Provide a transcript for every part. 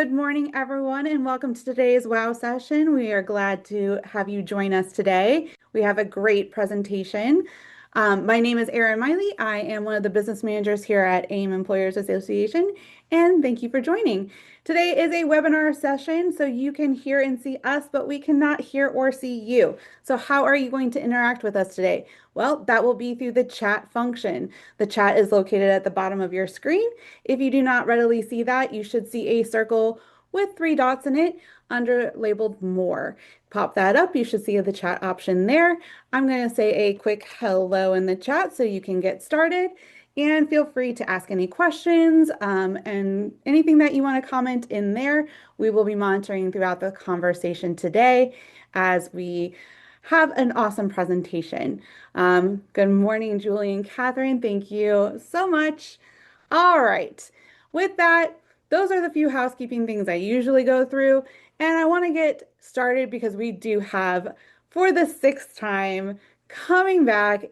Good morning, everyone, and welcome to today's WOW session. We are glad to have you join us today. We have a great presentation. My name is Erin Miley. I am one of the business managers here at AIM Employers Association, and thank you for joining. Today is a webinar session, so you can hear and see us, but we cannot hear or see you. So how are you going to interact with us today? Well, that will be through the chat function. The chat is located at the bottom of your screen. If you do not readily see that, you should see a circle with three dots in it under labeled More. Pop that up. You should see the chat option there. I'm going to say a quick hello in the chat so you can get started. And feel free to ask any questions and anything that you want to comment in there. We will be monitoring throughout the conversation today as we have an awesome presentation. Good morning, Julie and Catherine. Thank you so much. All right. With that, those are the few housekeeping things I usually go through. And I want to get started because we do have, for the sixth time, coming back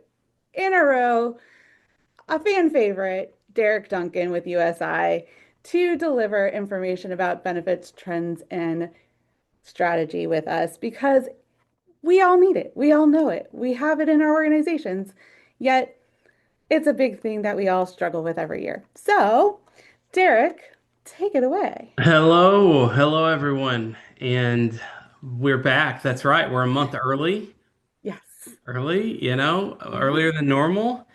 in a row, a fan favorite, Derek Duncan with USI, to deliver information about benefits, trends, and strategy with us because we all need it. We all know it. We have it in our organizations. Yet it's a big thing that we all struggle with every year. So, Derek, take it away. Hello everyone, and we're back. That's right, we're a month early, Yes. earlier than normal.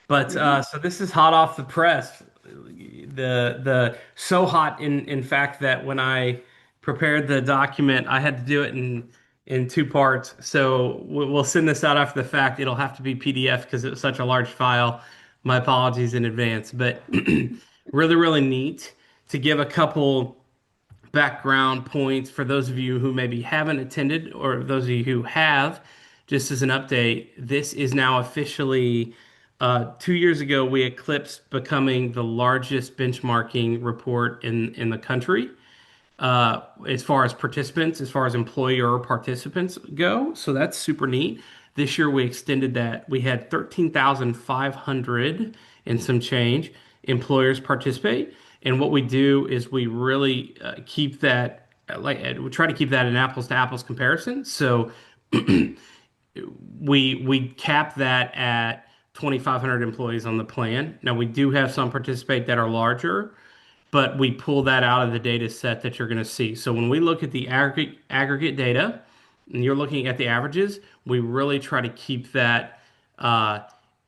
But Mhm. so this is hot off the press. The so hot in fact that when I prepared the document, I had to do it in two parts. So we'll send this out after the fact. It'll have to be PDF because it was such a large file. My apologies in advance, but really neat to give a couple background points for those of you who maybe haven't attended or those of you who have. Just as an update, this is now officially 2 years ago we eclipsed becoming the largest benchmarking report in the country as far as participants, as far as employer participants go. So that's super neat. This year we extended that. We had 13,500 and some change employers participate. And what we do is we really keep that we try to keep that an apples to apples comparison. So we cap that at 2,500 employees on the plan. Now we do have some participate that are larger, but we pull that out of the data set that you're going to see. So when we look at the aggregate data, and you're looking at the averages, we really try to keep that uh,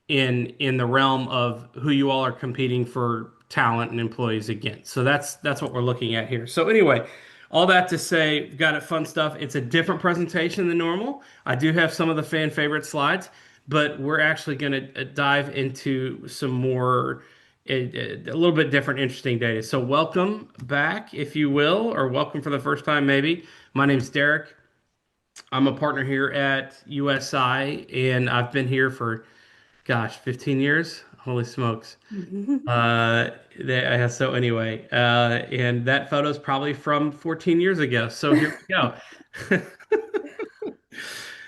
in the realm of who you all are competing for talent and employees against. So that's what we're looking at here. So anyway, all that to say, got it fun stuff. It's a different presentation than normal. I do have some of the fan favorite slides, but we're actually going to dive into some more a little bit different, interesting data. So welcome back, if you will, or welcome for the first time, maybe. My name's Derek. I'm a partner here at USI, and I've been here for, gosh, 15 years. Holy smokes. Uh, so anyway, and that photo's probably from 14 years ago. So here we go.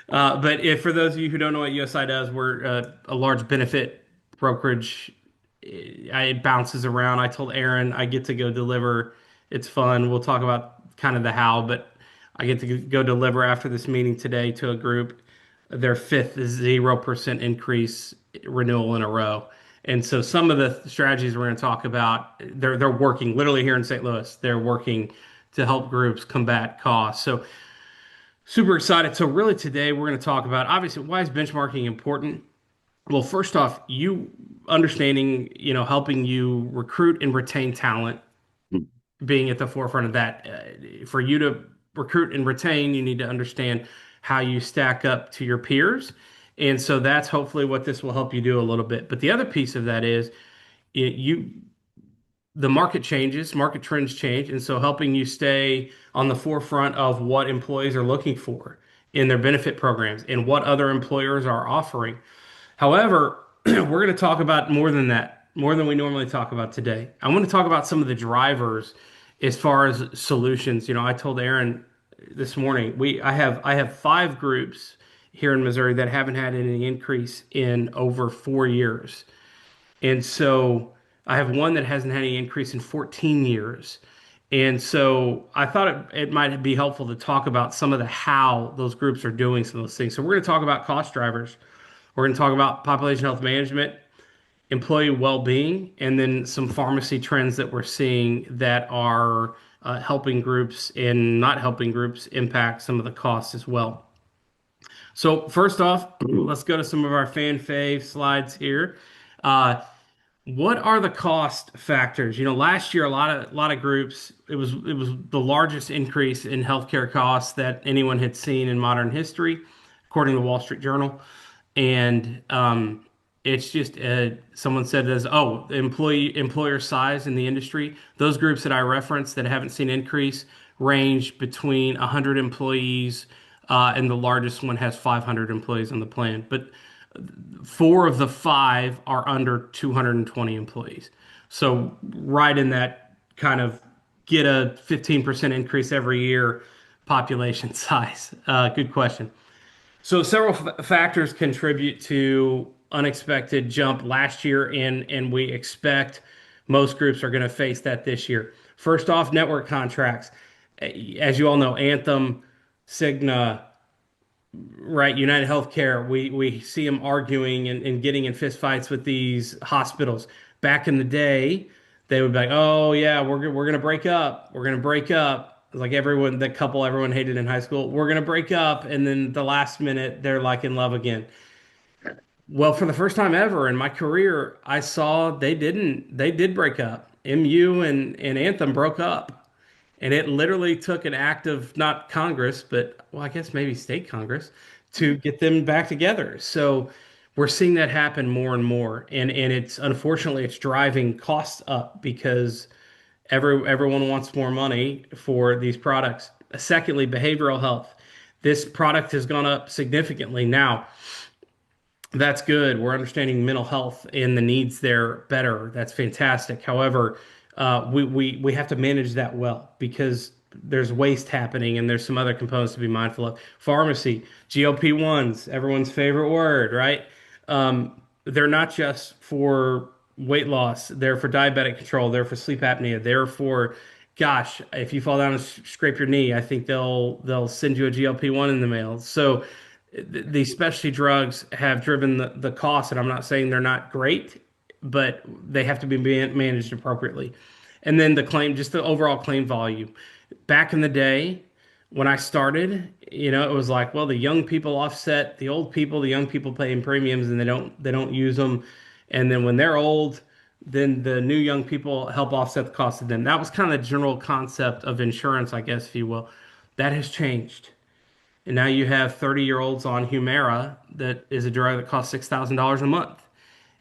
But if for those of you who don't know what USI does, we're a large benefit brokerage. It bounces around. I told Aaron I get to go deliver. It's fun. We'll talk about kind of the how, but I get to go deliver after this meeting today to a group their fifth 0% increase renewal in a row. And so some of the strategies we're going to talk about, they're working literally here in St. Louis. They're working to help groups combat costs. So super excited. So really today we're going to talk about obviously why is benchmarking important? Well, first off, you understanding, helping you recruit and retain talent, being at the forefront of that. For you to recruit and retain, you need to understand how you stack up to your peers. And so that's hopefully what this will help you do a little bit. But the other piece of that is you the market changes, market trends change, and so helping you stay on the forefront of what employees are looking for in their benefit programs and what other employers are offering. However, we're going to talk about more than that, more than we normally talk about today. I want to talk about some of the drivers as far as solutions. I told Aaron this morning, I have five groups here in Missouri that haven't had any increase in over 4 years. And so I have one that hasn't had any increase in 14 years. And so I thought it might be helpful to talk about some of the how those groups are doing some of those things. So we're going to talk about cost drivers. We're going to talk about population health management, employee well-being, and then some pharmacy trends that we're seeing that are helping groups and not helping groups impact some of the costs as well. So first off, let's go to some of our fan fave slides here. Uh, what are the cost factors? Last year a lot of groups, it was the largest increase in healthcare costs that anyone had seen in modern history, according to the Wall Street Journal. And it's just someone said as employer size in the industry. Those groups that I referenced that haven't seen increase range between 100 employees, and the largest one has 500 employees on the plan. But four of the five are under 220 employees. So right in that kind of get a 15% increase every year population size. Good question. So several factors contribute to unexpected jump last year, and we expect most groups are going to face that this year. First off, network contracts. As you all know, Anthem, Cigna, right, United Healthcare, we see them arguing and getting in fistfights with these hospitals. Back in the day, they would be like, "Oh yeah, we're gonna break up. We're gonna break up." It's like everyone, that couple everyone hated in high school. We're gonna break up, and then the last minute they're like in love again. Well, for the first time ever in my career, I saw they didn't. They did break up. MU and Anthem broke up. And it literally took an act of not Congress, but well, I guess maybe state Congress to get them back together. So we're seeing that happen more and more. And it's unfortunately it's driving costs up because everyone wants more money for these products. Secondly, behavioral health. This product has gone up significantly. Now, that's good. We're understanding mental health and the needs there better. That's fantastic. However, we have to manage that well because there's waste happening and there's some other components to be mindful of. Pharmacy, GLP-1s, everyone's favorite word, right? They're not just for weight loss. They're for diabetic control. They're for sleep apnea. They're for, gosh, if you fall down and scrape your knee, I think they'll send you a GLP-1 in the mail. So these specialty drugs have driven the cost, and I'm not saying they're not great, but they have to be managed appropriately. And then the claim, just the overall claim volume. Back in the day, when I started, it was like, well, the young people offset the old people, the young people paying premiums, and they don't use them. And then when they're old, then the new young people help offset the cost of them. That was kind of the general concept of insurance, I guess, if you will. That has changed. And now you have 30-year-olds on Humira that is a drug that costs $6,000 a month.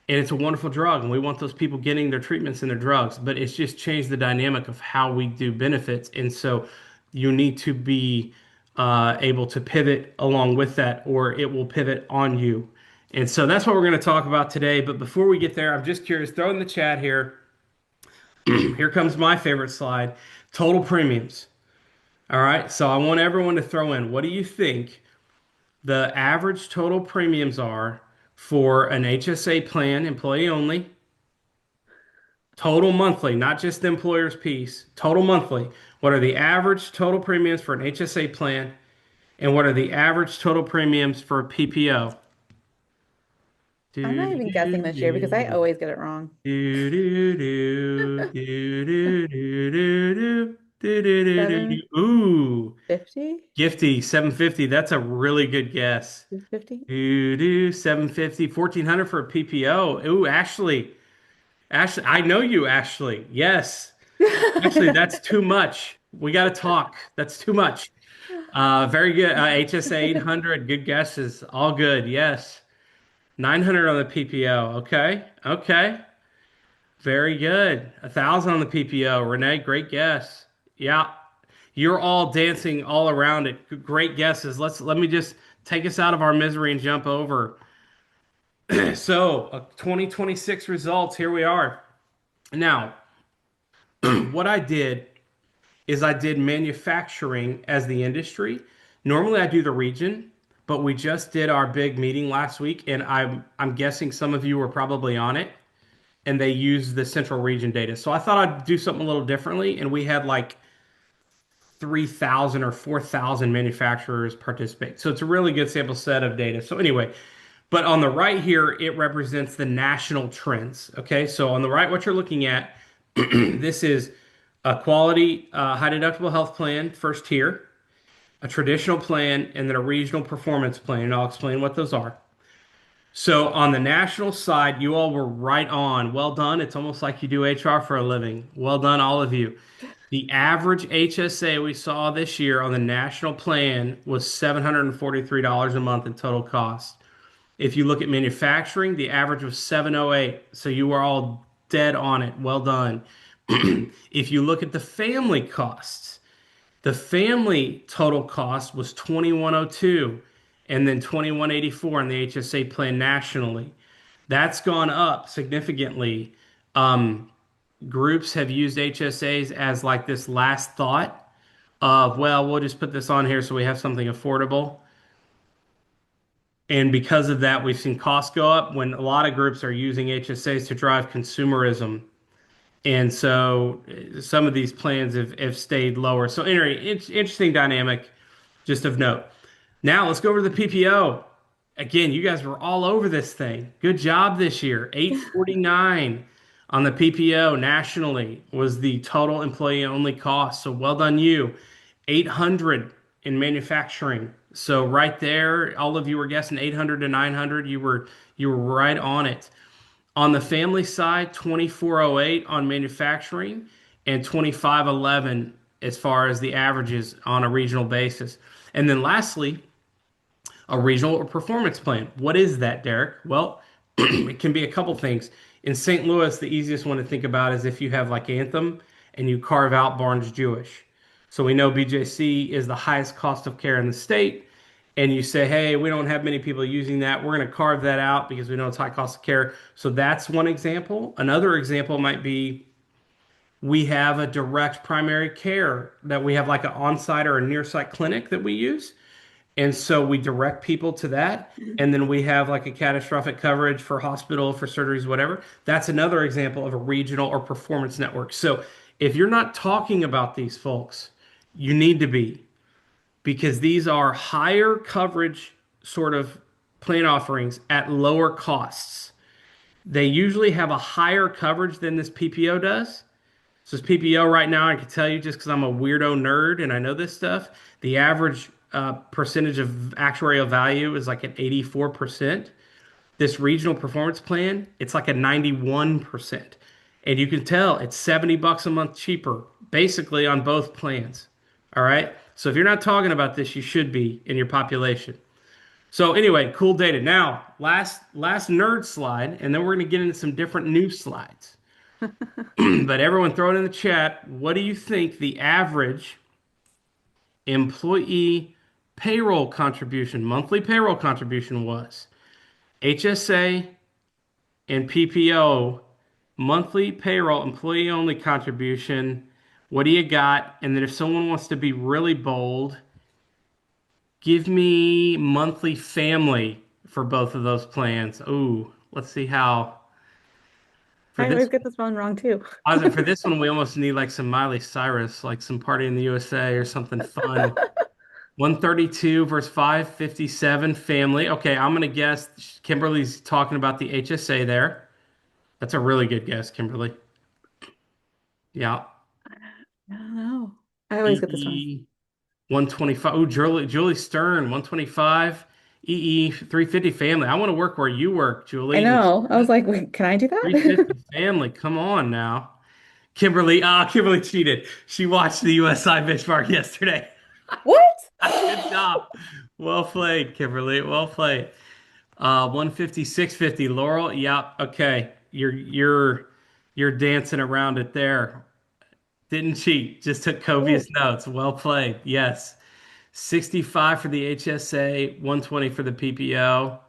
And it's a wonderful drug, and we want those people getting their treatments and their drugs. But it's just changed the dynamic of how we do benefits. And so you need to be able to pivot along with that, or it will pivot on you. And so that's what we're going to talk about today. But before we get there, I'm just curious, throw in the chat here. Here comes my favorite slide, total premiums. All right. So I want everyone to throw in, what do you think the average total premiums are for an HSA plan, employee only, total monthly, not just the employer's piece, total monthly? What are the average total premiums for an HSA plan, and what are the average total premiums for a PPO? I'm not Do, even do, guessing this year because I do, always get it wrong. do, do, do, do, do, do, do, do, do, do, do, do. Ooh, 750? Gifty, 750. That's a really good guess. 650? Do 750, 1400 for a PPO. Ooh, Ashley. Ashley, I know you, Ashley. Yes. Actually, that's too much. We got to talk. That's too much. Very good. HSA 800. Good guesses. All good. Yes. 900 on the PPO. Okay. Okay. Very good. 1,000 on the PPO. Renee, great guess. Yeah. You're all dancing all around it. Great guesses. Let me just take us out of our misery and jump over. So, 2026 results. Here we are. Now, what I did is I did manufacturing as the industry. Normally I do the region, but we just did our big meeting last week, and I'm guessing some of you were probably on it. and they use the central region data. So I thought I'd do something a little differently, and we had like 3,000 or 4,000 manufacturers participate. So it's a really good sample set of data. So anyway, but on the right here, it represents the national trends. Okay, so on the right, what you're looking at, this is a quality high deductible health plan, first tier, a traditional plan, and then a regional performance plan. And I'll explain what those are. So on the national side, you all were right on. Well done. It's almost like you do HR for a living. Well done, all of you. The average HSA we saw this year on the national plan was $743 a month in total cost. If you look at manufacturing, the average was 708. So you were all dead on it. Well done. If you look at the family costs, the family total cost was 2102 and then 2184 in the HSA plan nationally. That's gone up significantly. Groups have used HSAs as like this last thought of, well, we'll just put this on here so we have something affordable. And because of that, we've seen costs go up when a lot of groups are using HSAs to drive consumerism. And so some of these plans have stayed lower. So anyway, it's interesting dynamic, just of note. Now let's go over to the PPO. Again, you guys were all over this thing. Good job this year. 849 on the PPO nationally was the total employee only cost. So well done you. 800 in manufacturing. So right there, all of you were guessing 800 to 900. You were right on it. On the family side, 2408 on manufacturing and 2511 as far as the averages on a regional basis. And then lastly, a regional or performance plan. What is that, Derek? Well, it can be a couple things. In St. Louis, the easiest one to think about is if you have like Anthem and you carve out Barnes Jewish. So we know BJC is the highest cost of care in the state. And you say, hey, we don't have many people using that. We're going to carve that out because we know it's high cost of care. So that's one example. Another example might be we have a direct primary care that we have like an on-site or a near-site clinic that we use. And so we direct people to that. And then we have like a catastrophic coverage for hospital, for surgeries, whatever. That's another example of a regional or performance network. So if you're not talking about these folks, you need to be, because these are higher coverage sort of plan offerings at lower costs. They usually have a higher coverage than this PPO does. So this PPO right now, I can tell you just because I'm a weirdo nerd and I know this stuff, the average percentage of actuarial value is like an 84%. This regional performance plan, it's like a 91%. And you can tell it's $70 a month cheaper, basically on both plans. All right. So if you're not talking about this, you should be in your population. So anyway, cool data. Now, last nerd slide, and then we're going to get into some different new slides. But everyone throw it in the chat. What do you think the average employee payroll contribution, monthly payroll contribution was? HSA and PPO, monthly payroll, employee only contribution. What do you got? And then if someone wants to be really bold, give me monthly family for both of those plans. Ooh, let's see how. For I always this, get this one wrong too. for this one, we almost need like some Miley Cyrus, like some Party in the USA or something fun. 132 versus 557 family. Okay, I'm gonna guess Kimberly's talking about the HSA there. That's a really good guess, Kimberly. Yeah. I don't know. I always get this wrong. EE 125. Oh, Julie Stern, 125. EE 350 family. I want to work where you work, I Julie. know. I was like, wait, can I do that? 350 family. Come on now. Kimberly cheated. She watched the USI benchmark yesterday. What? Good job. Well played, Kimberly. Well played. 150, 650. Laurel. Yep. Okay. You're dancing around it there. Didn't cheat. Just took copious Oh, notes. Well played. Yes. 65 for the HSA, 120 for the PPO,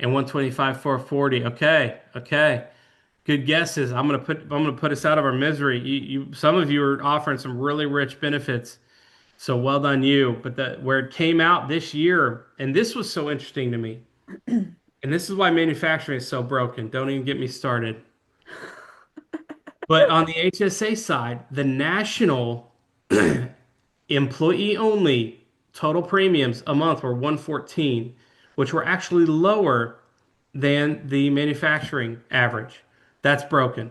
and 125 440. Okay. Okay. Good guesses. I'm gonna put us out of our misery. Some of you are offering some really rich benefits. So well done you. But where it came out this year, and this was so interesting to me. And this is why manufacturing is so broken. Don't even get me started. But on the HSA side, the national employee only total premiums a month were 114, which were actually lower than the manufacturing average. That's broken.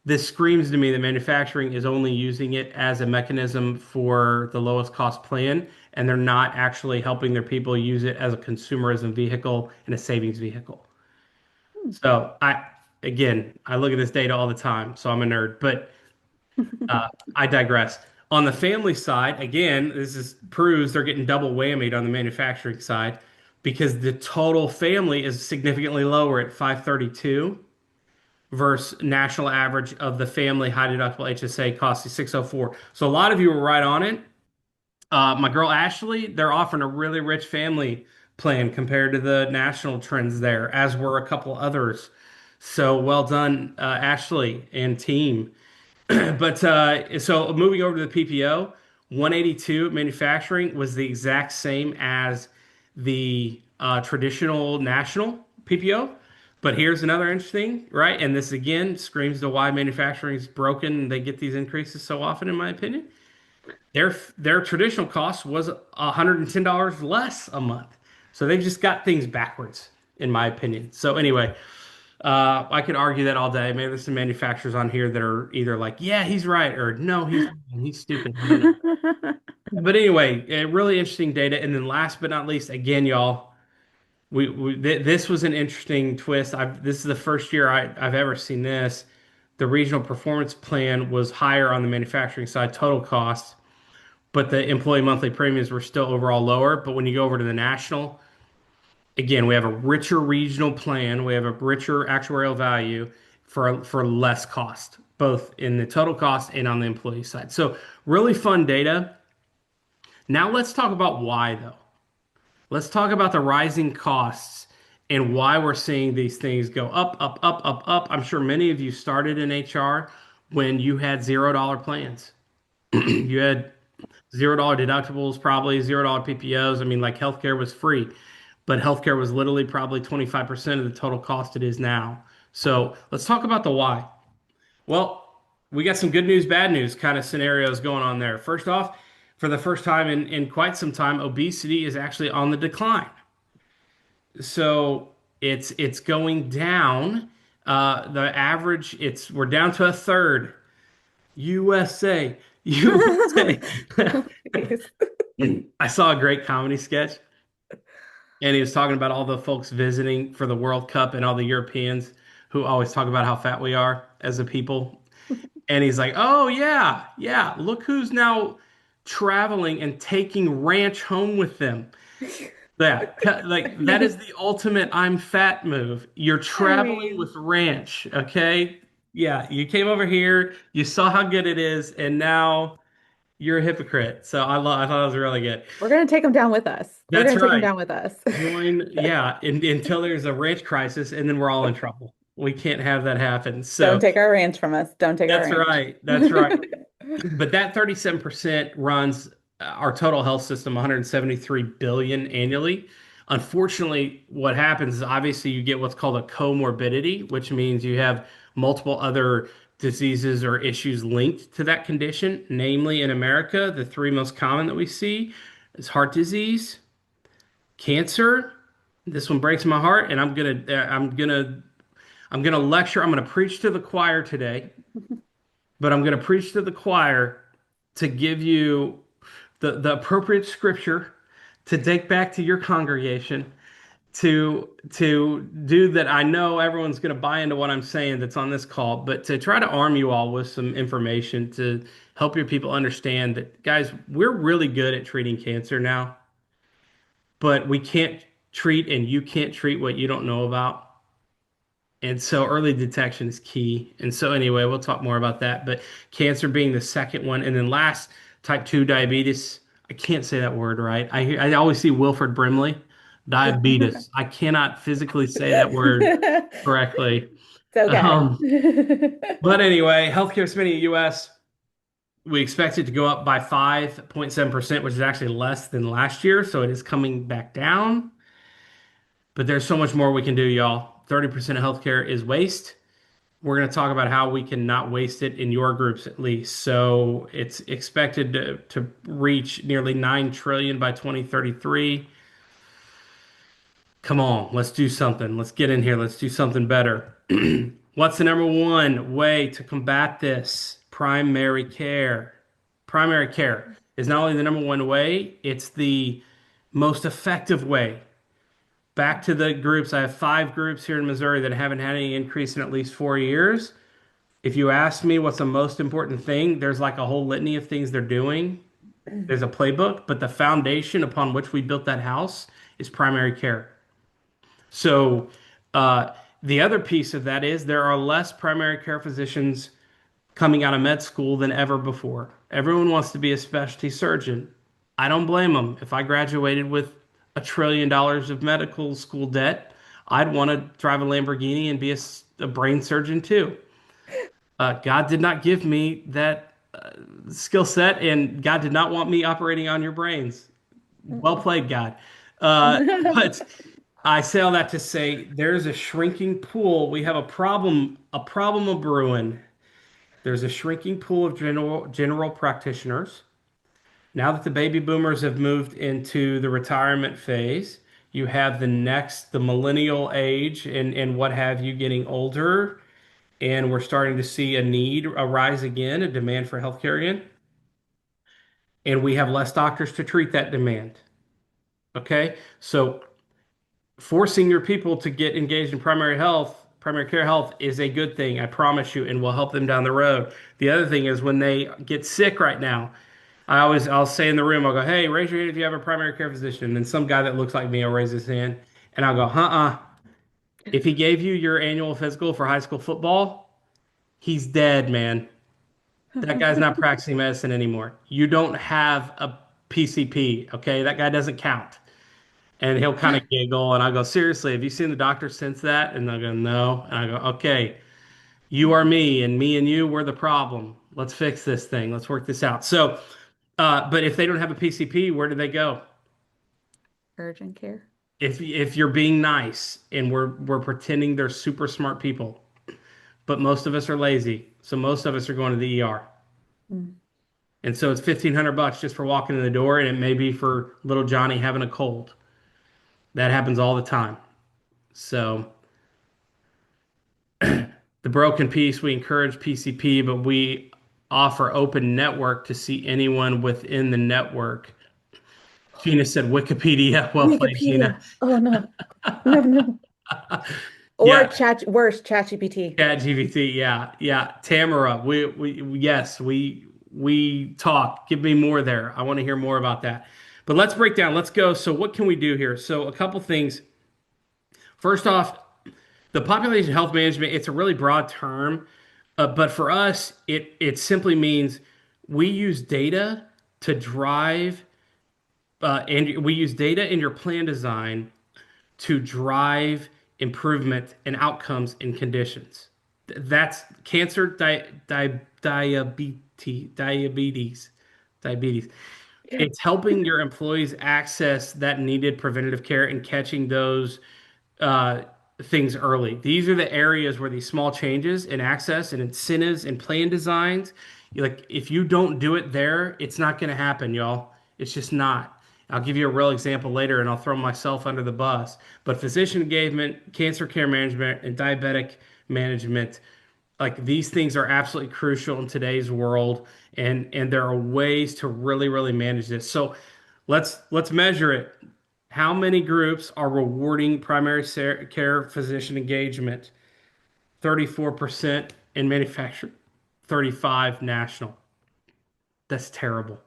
This screams to me that manufacturing is only using it as a mechanism for the lowest cost plan, and they're not actually helping their people use it as a consumerism vehicle and a savings vehicle. So again, I look at this data all the time, so I'm a nerd, but I digress. On the family side, again, this is proves they're getting double whammied on the manufacturing side because the total family is significantly lower at 532 versus national average of the family high deductible HSA costs you 604. So a lot of you were right on it. My girl Ashley, they're offering a really rich family plan compared to the national trends there, as were a couple others. So well done, Ashley and team. But so moving over to the PPO, 182 manufacturing was the exact same as the traditional national PPO. But here's another interesting, right? And this again screams to why manufacturing is broken and they get these increases so often, in my opinion. Their traditional cost was $110 less a month. So they just got things backwards, in my opinion. So anyway, I could argue that all day. Maybe there's some manufacturers on here that are either like, yeah, he's right, or no, he's wrong, he's stupid. I don't know. But anyway, really interesting data. And then last but not least, again, y'all, this was an interesting twist. This is the first year I've ever seen this. The regional performance plan was higher on the manufacturing side, total cost, but the employee monthly premiums were still overall lower. But when you go over to the national, again, we have a richer regional plan. We have a richer actuarial value for less cost, both in the total cost and on the employee side. So really fun data. Now let's talk about why though. Let's talk about the rising costs and why we're seeing these things go up, up, up, up, up. I'm sure many of you started in HR when you had $0 plans. You had $0 deductibles, probably $0 PPOs. I mean, like healthcare was free, but healthcare was literally probably 25% of the total cost it is now. So let's talk about the why. Well, we got some good news, bad news kind of scenarios going on there. First off, for the first time in quite some time, obesity is actually on the decline. So it's going down. The average, we're down to a third. USA, USA. Please. I saw a great comedy sketch, and he was talking about all the folks visiting for the World Cup and all the Europeans who always talk about how fat we are as a people. And he's like, "Oh yeah, yeah. Look who's now traveling and taking ranch home with them." Yeah, like that is the ultimate "I'm fat" move. You're I traveling mean, with ranch, okay? Yeah, you came over here, you saw how good it is, and now you're a hypocrite. So I thought it was really good. we're gonna take them down with us. We're That's gonna take them right. down with us. Join, yeah, until there's a ranch crisis, and then we're all in trouble. We can't have that happen. Don't So take our ranch from us. Don't take our that's ranch. right. That's right. But that 37% runs our total health system 173 billion annually. Unfortunately, what happens is obviously you get what's called a comorbidity, which means you have multiple other diseases or issues linked to that condition. Namely, in America, the three most common that we see is heart disease, cancer. This one breaks my heart, and I'm gonna lecture. I'm gonna preach to the choir today, but I'm going to preach to the choir to give you the appropriate scripture to take back to your congregation to do that. I know everyone's going to buy into what I'm saying that's on this call, but to try to arm you all with some information to help your people understand that, guys, we're really good at treating cancer now, but we can't treat and you can't treat what you don't know about. And so early detection is key. And so anyway, we'll talk more about that. But cancer being the second one, and then last, type 2 diabetes. I can't say that word right. I always see Wilford Brimley, diabetes. I cannot physically say that word correctly. It's okay. Um, but anyway, healthcare spending in the US, we expect it to go up by 5.7%, which is actually less than last year. So it is coming back down. But there's so much more we can do, y'all. 30% of healthcare is waste. We're going to talk about how we can not waste it in your groups at least. So it's expected to reach nearly 9 trillion by 2033. Come on, let's do something. Let's get in here. Let's do something better. What's the number one way to combat this? Primary care. Primary care is not only the number one way, it's the most effective way. Back to the groups. I have 5 groups here in Missouri that haven't had any increase in at least 4 years. If you ask me what's the most important thing, there's like a whole litany of things they're doing. There's a playbook, but the foundation upon which we built that house is primary care. So, the other piece of that is there are less primary care physicians coming out of med school than ever before. Everyone wants to be a specialty surgeon. I don't blame them. If I graduated with $1 trillion of medical school debt, I'd want to drive a Lamborghini and be a brain surgeon too. God did not give me that skill set, and God did not want me operating on your brains. Well played, God. Uh, but I say all that to say there's a shrinking pool. We have a problem of brewing. There's a shrinking pool of general practitioners. Now that the baby boomers have moved into the retirement phase, you have the millennial age and what have you getting older, and we're starting to see a need arise again, a demand for healthcare again, and we have less doctors to treat that demand. Okay, so forcing your people to get engaged in primary care health is a good thing, I promise you, and will help them down the road. The other thing is when they get sick right now, I'll say in the room, I'll go, hey, raise your hand if you have a primary care physician. And then some guy that looks like me will raise his hand. And I'll go, If he gave you your annual physical for high school football, he's dead, man. That guy's not practicing medicine anymore. You don't have a PCP, okay? That guy doesn't count. And he'll kind of giggle, and I go, seriously, have you seen the doctor since that? And they'll go, no. And I go, okay, you are me, and me and you, we're the problem. Let's fix this thing. Let's work this out. So, but if they don't have a PCP, where do they go? Urgent care. If you're being nice and we're pretending they're super smart people, but most of us are lazy, so most of us are going to the ER. Mm. And so it's $1,500 just for walking in the door, and it may be for little Johnny having a cold. That happens all the time. So the broken piece, we encourage PCP, but we offer open network to see anyone within the network. Gina said Wikipedia. Well played, Gina. Wikipedia. Oh no. No, no. Or Yeah, chat, worse, ChatGPT. ChatGPT. Yeah, yeah. Tamara, yes, we talk. Give me more there. I want to hear more about that. But let's break down. Let's go. So what can we do here? So a couple things. First off, the population health management, it's a really broad term, but for us, it simply means we use data to drive, and we use data in your plan design to drive improvement and outcomes in conditions. That's cancer, diabetes. It's helping your employees access that needed preventative care and catching those uh, things early. These are the areas where these small changes in access and incentives and plan designs, like if you don't do it there, it's not going to happen, y'all. It's just not. I'll give you a real example later and I'll throw myself under the bus. But physician engagement, cancer care management, and diabetic management, like these things are absolutely crucial in today's world, and there are ways to really manage this. So let's measure it. How many groups are rewarding primary care physician engagement? 34% in manufacturing, 35 national. That's terrible.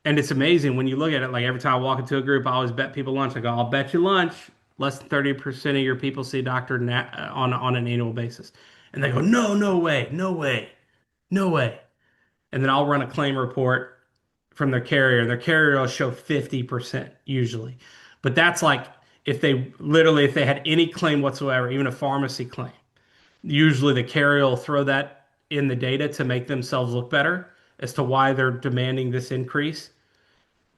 And it's amazing when you look at it. Like every time I walk into a group, I always bet people lunch. I go, I'll bet you lunch. Less than 30% of your people see a doctor on an annual basis. And they go, no, no way, no way, no way. And then I'll run a claim report from their carrier, and their carrier will show 50% usually. But that's like if they had any claim whatsoever, even a pharmacy claim, usually the carrier will throw that in the data to make themselves look better as to why they're demanding this increase.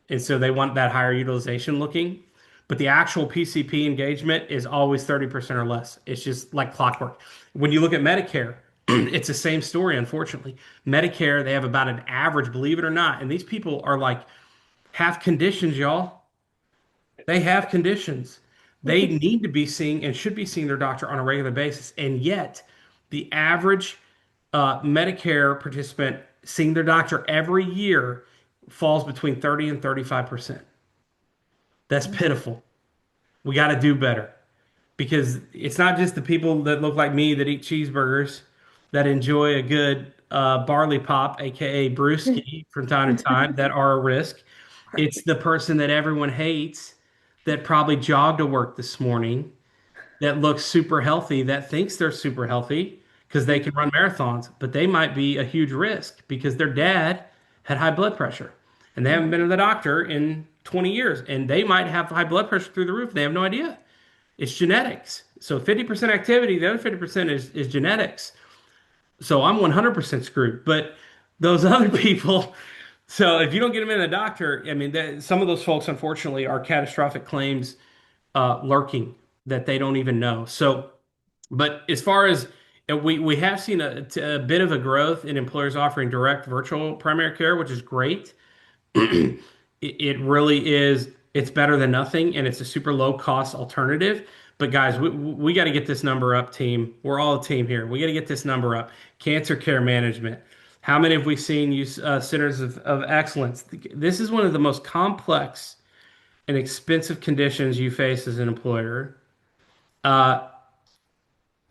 And so they want that higher utilization looking. but the actual PCP engagement is always 30% or less. It's just like clockwork. When you look at Medicare, it's the same story, unfortunately. Medicare, they have about an average, believe it or not, and these people are like have conditions, y'all. They have conditions. They need to be seeing and should be seeing their doctor on a regular basis. And yet, the average Medicare participant seeing their doctor every year falls between 30 and 35%. That's pitiful. We got to do better because it's not just the people that look like me that eat cheeseburgers that enjoy a good barley pop, aka brewski, from time to time that are a risk. It's the person that everyone hates that probably jogged to work this morning that looks super healthy that thinks they're super healthy because they can run marathons, but they might be a huge risk because their dad had high blood pressure and they haven't been to the doctor in 20 years and they might have high blood pressure through the roof. They have no idea. It's genetics. So 50% activity, the other 50% is genetics. So I'm 100% screwed. But those other people, so if you don't get them in the doctor, I mean, some of those folks, unfortunately, are catastrophic claims lurking that they don't even know. So, but as far as we have seen a bit of a growth in employers offering direct virtual primary care, which is great. It really is. It's better than nothing, and it's a super low cost alternative. But guys, we got to get this number up, team. We're all a team here. We got to get this number up. Cancer care management. How many have we seen use centers of excellence? This is one of the most complex and expensive conditions you face as an employer. Uh,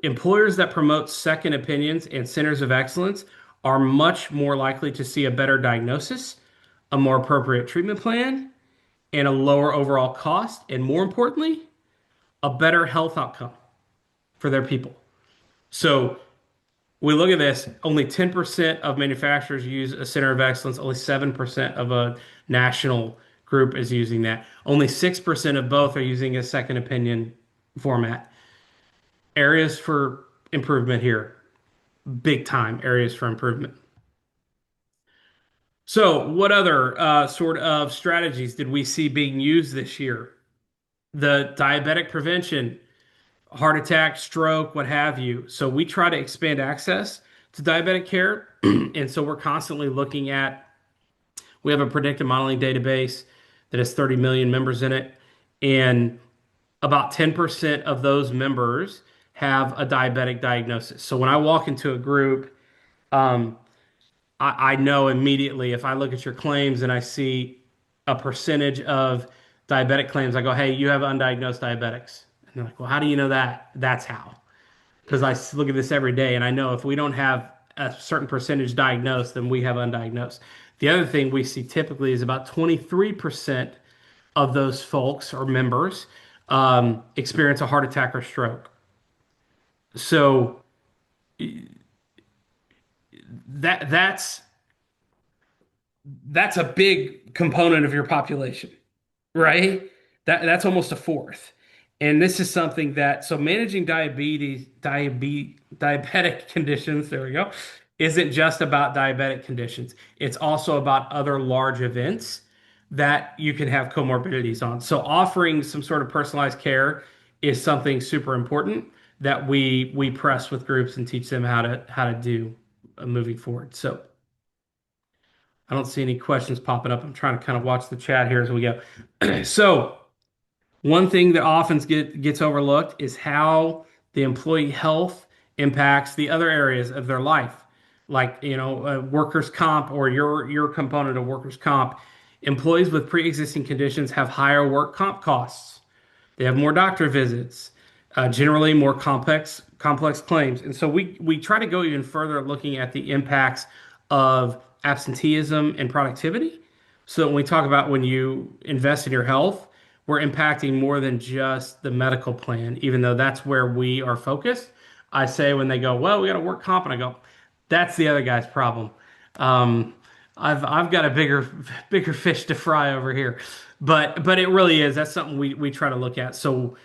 Employers that promote second opinions and centers of excellence are much more likely to see a better diagnosis, a more appropriate treatment plan, and a lower overall cost, and more importantly, a better health outcome for their people. So we look at this, only 10% of manufacturers use a center of excellence, only 7% of a national group is using that. Only 6% of both are using a second opinion format. Areas for improvement here, big time areas for improvement. So, what other sort of strategies did we see being used this year? The diabetic prevention, heart attack, stroke, what have you. So we try to expand access to diabetic care. And so we're constantly looking at, we have a predictive modeling database that has 30 million members in it. And about 10% of those members have a diabetic diagnosis. So when I walk into a group, um, I know immediately if I look at your claims and I see a percentage of diabetic claims, I go, hey, you have undiagnosed diabetics. And they're like, well, how do you know that? That's how. Because look at this every day and I know if we don't have a certain percentage diagnosed, then we have undiagnosed. The other thing we see typically is about 23% of those folks or members experience a heart attack or stroke. So that's a big component of your population, right? That's almost a fourth. And this is something that so managing diabetic conditions, there we go, isn't just about diabetic conditions. It's also about other large events that you can have comorbidities on. So offering some sort of personalized care is something super important that we press with groups and teach them how to do moving forward. So I don't see any questions popping up. I'm trying to kind of watch the chat here as we go. So, one thing that often gets overlooked is how the employee health impacts the other areas of their life, like workers' comp or your component of workers' comp. Employees with pre-existing conditions have higher work comp costs. They have more doctor visits, generally more complex claims. And so we try to go even further looking at the impacts of absenteeism and productivity. So when we talk about when you invest in your health, we're impacting more than just the medical plan, even though that's where we are focused. I say when they go, well, we got to work comp, and I go, that's the other guy's problem. Um, I've got a bigger fish to fry over here, but it really is. That's something we try to look at. So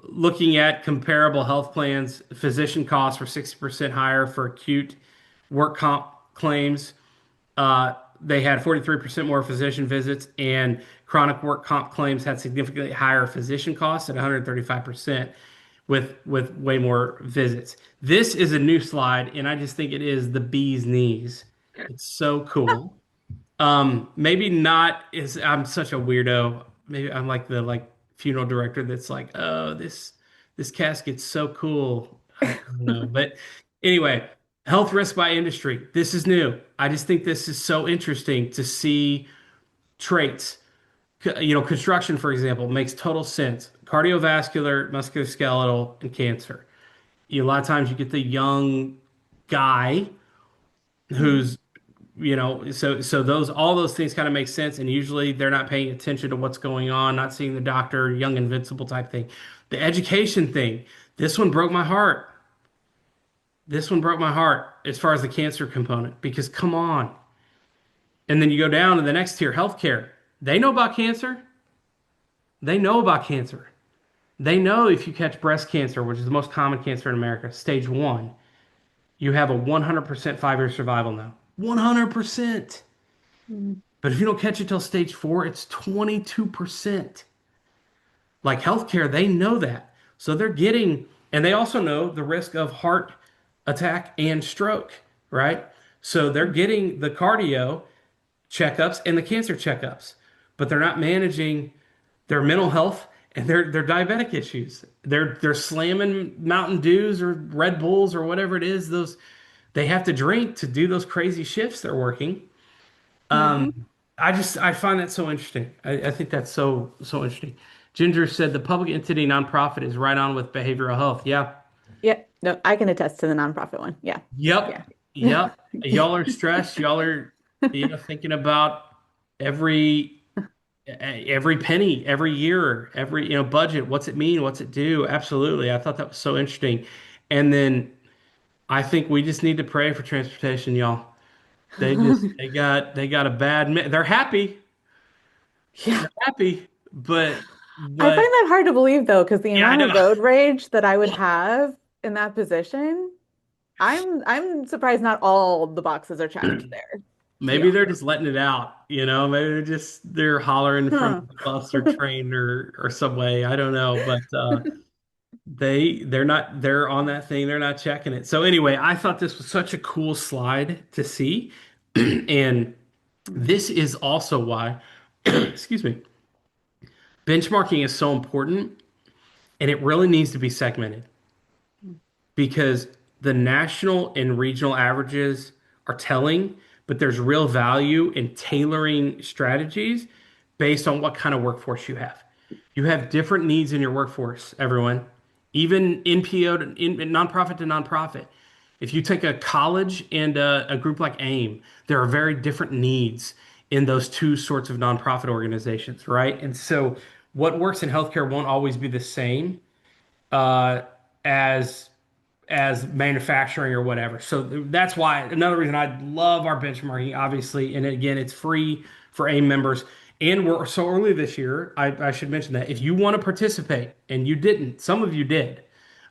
looking at comparable health plans, physician costs were 60% higher for acute work comp claims. they had 43% more physician visits, and chronic work comp claims had significantly higher physician costs at 135% with way more visits. This is a new slide, and I just think it is the bee's knees. It's so cool. Maybe not is I'm such a weirdo. Maybe I'm like the funeral director that's like, oh, this casket's so cool. I don't know. But anyway, health risk by industry. This is new. I just think this is so interesting to see traits. Construction, for example, makes total sense. Cardiovascular, musculoskeletal, and cancer. A lot of times you get the young guy Mhm. who's so those all those things kind of make sense, and usually they're not paying attention to what's going on, not seeing the doctor, young invincible type thing. The education thing, this one broke my heart. This one broke my heart as far as the cancer component, because come on. And then you go down to the next tier, healthcare. They know about cancer. They know about cancer. They know if you catch breast cancer, which is the most common cancer in America, stage one, you have a 100% 5-year survival now. 100%. Mhm. But if you don't catch it till stage four, it's 22%. Like healthcare, they know that. So they're getting, and they also know the risk of heart attack and stroke, right? So they're getting the cardio checkups and the cancer checkups, but they're not managing their mental health and their diabetic issues. They're slamming Mountain Dews or Red Bulls or whatever it is, those they have to drink to do those crazy shifts they're working. Mhm. I find that so interesting. I think that's so interesting. Ginger said the public entity nonprofit is right on with behavioral health. Yeah. Yeah, no, I can attest to the nonprofit one. Yeah. Yep. Yeah. Yep. Y'all are stressed. Y'all are thinking about every every penny, every year, every budget. What's it mean? What's it do? Absolutely. I thought that was so interesting. And then I think we just need to pray for transportation, y'all. They got a they're happy. Yeah. They're happy, I find but that hard to believe though, because the yeah, I amount of know. road rage that I would have in that position, I'm surprised not all the boxes are checked there, to be Maybe honest. they're just letting it out, Maybe they're hollering from Huh. the bus or train or subway. I don't know, but they're on that thing. They're not checking it. So anyway, I thought this was such a cool slide to see, and this is also why, excuse me, benchmarking is so important, and it really needs to be segmented, because the national and regional averages are telling, but there's real value in tailoring strategies based on what kind of workforce you have. You have different needs in your workforce, everyone, even NPO nonprofit to nonprofit. If you take a college and a group like AIM, there are very different needs in those two sorts of nonprofit organizations, right? And so what works in healthcare won't always be the same uh, as manufacturing or whatever. So that's why another reason I love our benchmarking, obviously. And again, it's free for AIM members. And we're so early this year. I should mention that if you want to participate and you didn't, some of you did.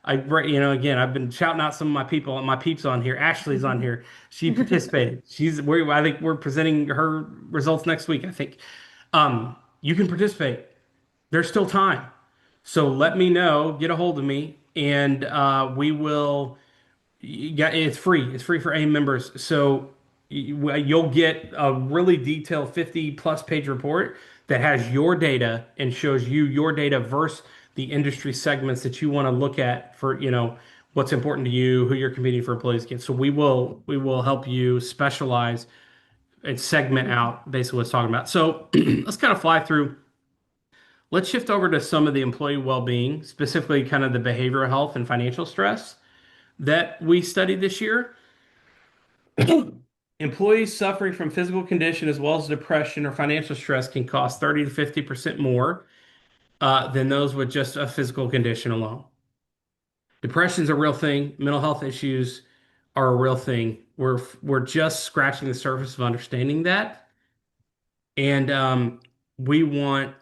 Again, I've been shouting out some of my peeps on here. Ashley's on here. She participated. I think we're presenting her results next week, I think. You can participate. There's still time. So let me know, get a hold of me, and we will. Yeah, it's free. It's free for AIM members. So you'll get a really detailed 50 plus page report that has your data and shows you your data versus the industry segments that you want to look at for, what's important to you, who you're competing for employees against. So we will help you specialize and segment out basically what it's talking about. So let's kind of fly through. Let's shift over to some of the employee well-being, specifically kind of the behavioral health and financial stress that we studied this year. Employees suffering from physical condition as well as depression or financial stress can cost 30 to 50% more than those with just a physical condition alone. Depression is a real thing. Mental health issues are a real thing. We're just scratching the surface of understanding that, and we want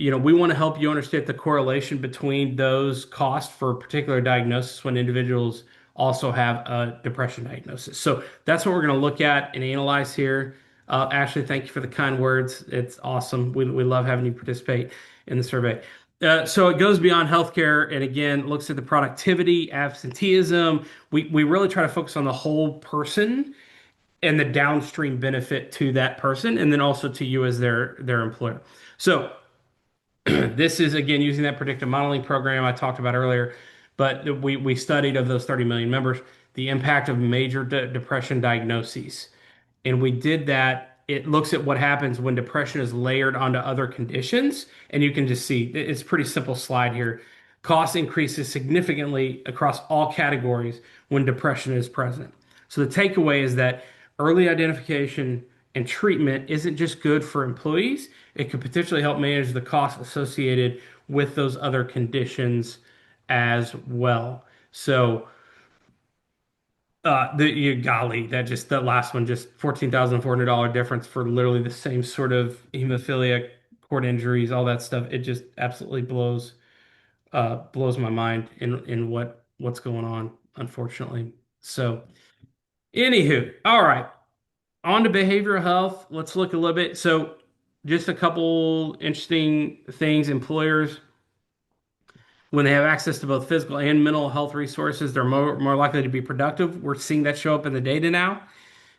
we want to help you understand the correlation between those costs for particular diagnosis when individuals also have a depression diagnosis. So that's what we're going to look at and analyze here. Ashley, thank you for the kind words. It's awesome. We love having you participate in the survey. So it goes beyond healthcare and again looks at the productivity, absenteeism. We really try to focus on the whole person and the downstream benefit to that person, and then also to you as their employer. So this is again using that predictive modeling program I talked about earlier, but we studied of those 30 million members the impact of major depression diagnoses. And we did that. It looks at what happens when depression is layered onto other conditions. And you can just see it's a pretty simple slide here. Cost increases significantly across all categories when depression is present. So the takeaway is that early identification and treatment isn't just good for employees, it could potentially help manage the costs associated with those other conditions as well. So, golly, that last one, just $14,400 difference for literally the same sort of hemophilia, cord injuries, all that stuff. It just absolutely blows my mind in what's going on, unfortunately. So, anywho, all right, on to behavioral health. Let's look a little bit. So, just a couple interesting things. Employers, when they have access to both physical and mental health resources, they're more likely to be productive. We're seeing that show up in the data now.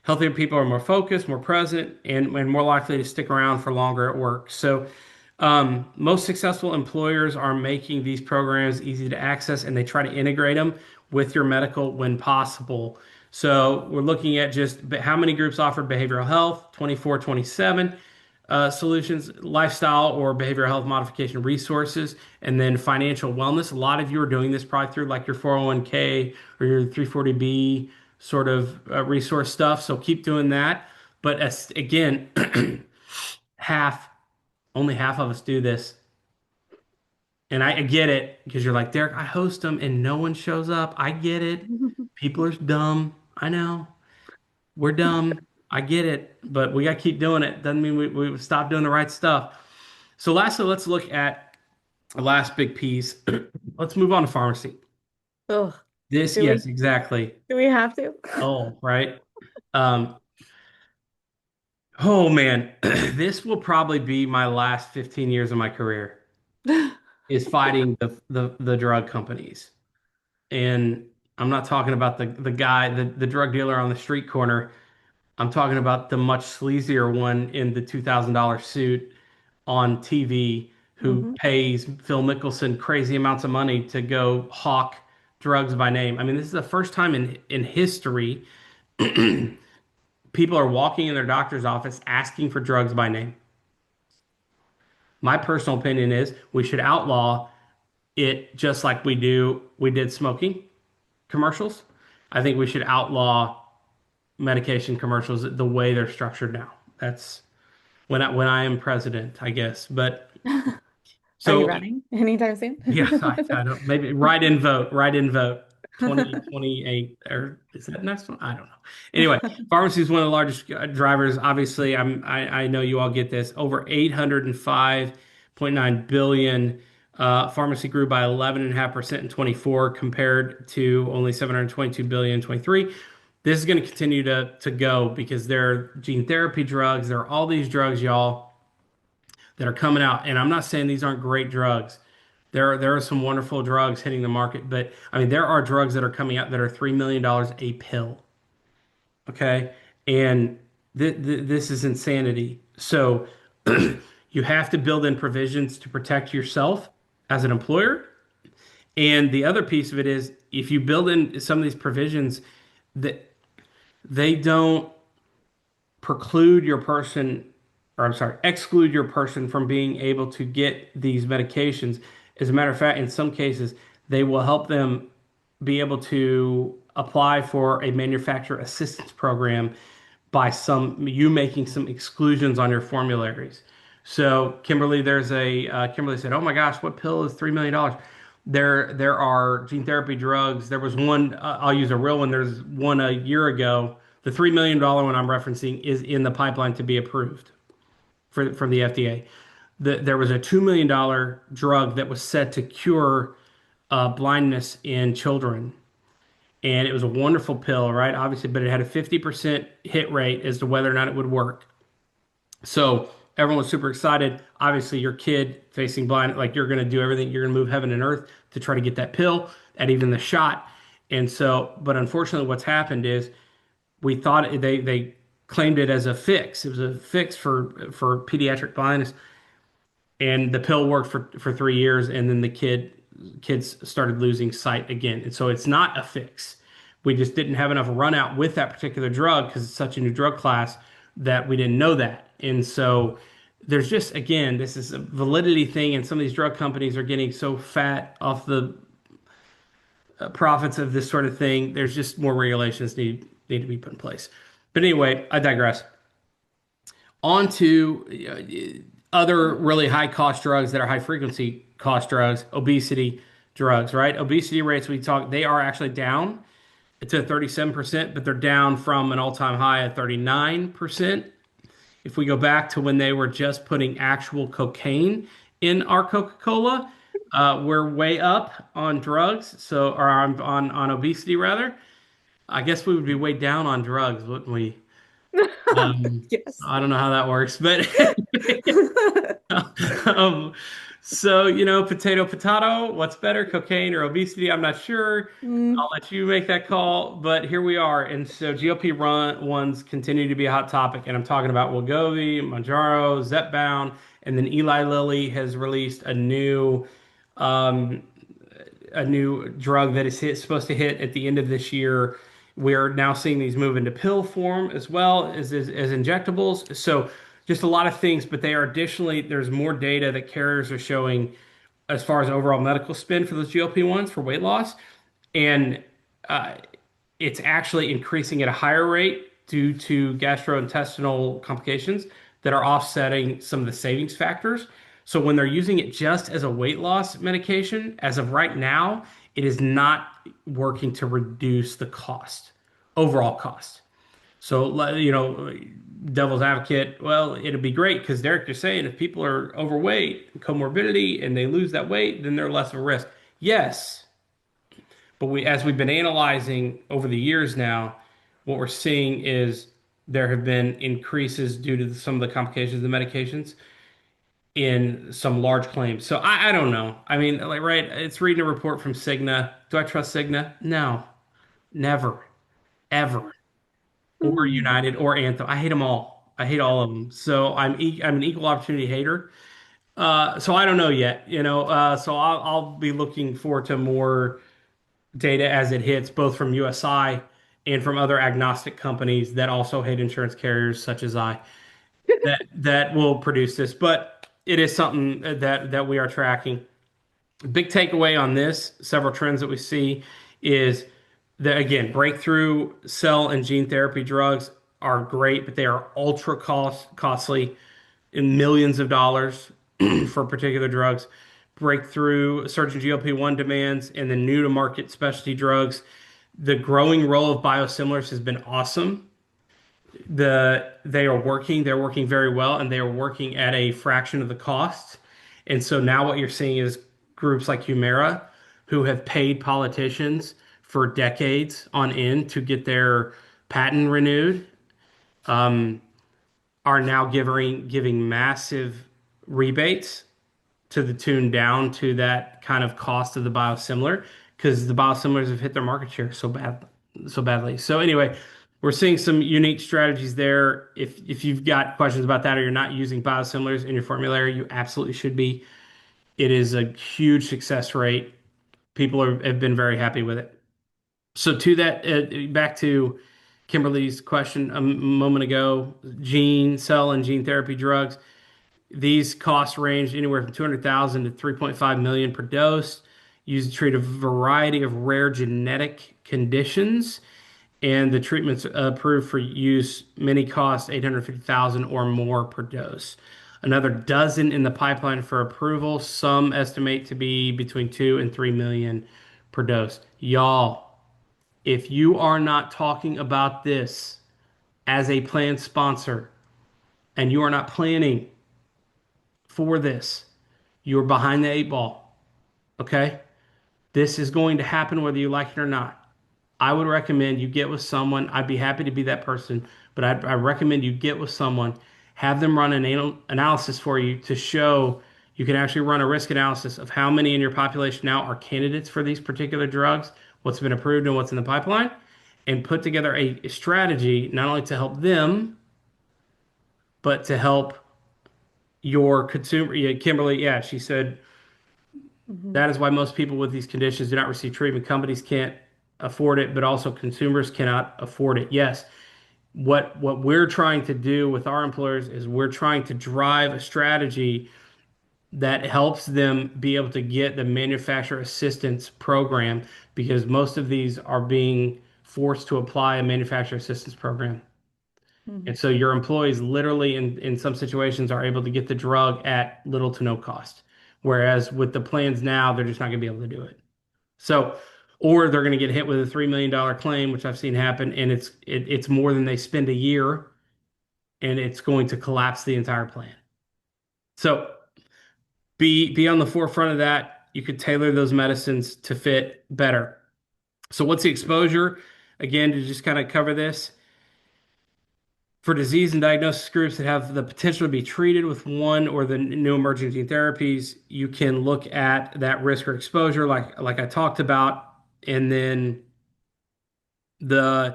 Healthier people are more focused, more present, and more likely to stick around for longer at work. So, most successful employers are making these programs easy to access and they try to integrate them with your medical when possible. So, we're looking at just how many groups offered behavioral health, 24, 27 solutions, lifestyle or behavioral health modification resources, and then financial wellness. A lot of you are doing this probably through like your 401k or your 340B sort of resource stuff. So keep doing that. But as, again, half, only half of us do this. And I get it because you're like, Derek, I host them and no one shows up. I get it. People are dumb. I know. We're dumb. I get it. But we got to keep doing it. Doesn't mean we stop doing the right stuff. So lastly, let's look at the last big piece. Let's move on to pharmacy. Ugh, This, do we yes, exactly. do we have to? Oh, right. Um, oh man, this will probably be my last 15 years of my career is fighting the drug companies. And I'm not talking about the guy, the drug dealer on the street corner. I'm talking about the much sleazier one in the $2,000 suit on TV who Hmm. pays Phil Mickelson crazy amounts of money to go hawk drugs by name. I mean, this is the first time in history people are walking in their doctor's office asking for drugs by name. My personal opinion is we should outlaw it just like we did smoking commercials. I think we should outlaw medication commercials the way they're structured now. That's when I am president, I guess. But Are you so running anytime soon? yeah, I don't maybe write in vote 2028 or is that next one? I don't know. Anyway, pharmacy is one of the largest drivers. Obviously, I know you all get this. Over 805.9 billion. Pharmacy grew by 11.5% in 24 compared to only 722 billion in 23. This is going to continue to go because there are gene therapy drugs. There are all these drugs, y'all, that are coming out. And I'm not saying these aren't great drugs. There are some wonderful drugs hitting the market, but I mean there are drugs that are coming out that are $3 million a pill. Okay, and this is insanity. So you have to build in provisions to protect yourself as an employer, and the other piece of it is if you build in some of these provisions that they don't preclude your person, or I'm sorry, exclude your person from being able to get these medications. As a matter of fact, in some cases, they will help them be able to apply for a manufacturer assistance program by you making some exclusions on your formularies. So Kimberly, Kimberly said, "Oh my gosh, what pill is $3 million?" There are gene therapy drugs. There was one. I'll use a real one. There's one a year ago. The $3 million one I'm referencing is in the pipeline to be approved from the FDA. There was a $2 million drug that was set to cure blindness in children. And it was a wonderful pill, right? Obviously, but it had a 50% hit rate as to whether or not it would work. So everyone was super excited. Obviously, your kid facing blind, like you're going to do everything. You're going to move heaven and earth to try to get that pill and even the shot. And so, but unfortunately, what's happened is we thought they claimed it as a fix. It was a fix for pediatric blindness, and the pill worked for 3 years, and then the kids started losing sight again. And so it's not a fix. We just didn't have enough run out with that particular drug because it's such a new drug class that we didn't know that. And so there's just, again, this is a validity thing, and some of these drug companies are getting so fat off the profits of this sort of thing. There's just more regulations need to be put in place. But anyway, I digress. On to other really high cost drugs that are high frequency cost drugs, obesity drugs, right? Obesity rates we talk, they are actually down to 37%, but they're down from an all-time high of 39%. If we go back to when they were just putting actual cocaine in our Coca-Cola, we're way up on drugs, so or on obesity rather. I guess we would be way down on drugs, wouldn't we? Yes. I don't know how that works, but um, so potato, potato. What's better, cocaine or obesity? I'm not sure. I'll Mm. let you make that call. But here we are, and so GLP run ones continue to be a hot topic, and I'm talking about Wegovy, Mounjaro, Zepbound, and then Eli Lilly has released um, a new drug that is supposed to hit at the end of this year. We're now seeing these move into pill form as well as injectables. So just a lot of things, but they are additionally, there's more data that carriers are showing as far as overall medical spend for those GLP-1s for weight loss. And uh, it's actually increasing at a higher rate due to gastrointestinal complications that are offsetting some of the savings factors. So when they're using it just as a weight loss medication, as of right now, it is not working to reduce the cost, overall cost. So, devil's advocate, well, it'd be great because Derek, you're saying if people are overweight, comorbidity, and they lose that weight, then they're less of a risk. Yes, but as we've been analyzing over the years now, what we're seeing is there have been increases due to some of the complications of the medications in some large claims. So I don't know. I mean, like, right, it's reading a report from Cigna. Do I trust Cigna? No, never, ever. Or Mm. United or Anthem. I hate them all. I hate all of them. So I'm an equal opportunity hater. So I don't know yet, so I'll be looking forward to more data as it hits, both from USI and from other agnostic companies that also hate insurance carriers such as that will produce this. But it is something that we are tracking. Big takeaway on this, several trends that we see is that again, breakthrough cell and gene therapy drugs are great, but they are ultra costly in millions of dollars for particular drugs. Breakthrough surge in GLP-1 demands and the new to market specialty drugs. The growing role of biosimilars has been awesome. They're working very well, and they are working at a fraction of the cost. And so now what you're seeing is groups like Humira, who have paid politicians for decades on end to get their patent renewed, um, are now giving massive rebates to the tune down to that kind of cost of the biosimilar because the biosimilars have hit their market share so badly. So anyway, we're seeing some unique strategies there. If you've got questions about that or you're not using biosimilars in your formulary, you absolutely should be. It is a huge success rate. Have been very happy with it. So to that, back to Kimberly's question a moment ago, cell and gene therapy drugs. These costs range anywhere from 200,000 to 3.5 million per dose, used to treat a variety of rare genetic conditions. And the treatments approved for use, many cost 850,000 or more per dose. Another dozen in the pipeline for approval. Some estimate to be between 2 and 3 million per dose. Y'all, if you are not talking about this as a planned sponsor and you are not planning for this, you're behind the eight ball. Okay? This is going to happen whether you like it or not. I would recommend you get with someone. I'd be happy to be that person, but I recommend you get with someone, have them run an analysis for you to show you can actually run a risk analysis of how many in your population now are candidates for these particular drugs, what's been approved and what's in the pipeline, and put together a strategy not only to help them, but to help your consumer. Yeah, Kimberly, yeah, she said Mhm. that is why most people with these conditions do not receive treatment. Companies can't afford it, but also consumers cannot afford it. Yes, what we're trying to do with our employers is we're trying to drive a strategy that helps them be able to get the manufacturer assistance program because most of these are being forced to apply a manufacturer assistance program. And Mhm. so your employees literally in some situations are able to get the drug at little to no cost. Whereas with the plans now, they're just not going to be able to do it. So, or they're going to get hit with a $3 million claim, which I've seen happen, and it's more than they spend a year, and it's going to collapse the entire plan. So be on the forefront of that. You could tailor those medicines to fit better. So what's the exposure? Again, to just kind of cover this, for disease and diagnosis groups that have the potential to be treated with one or the new emerging gene therapies, you can look at that risk or exposure, like I talked about, and then the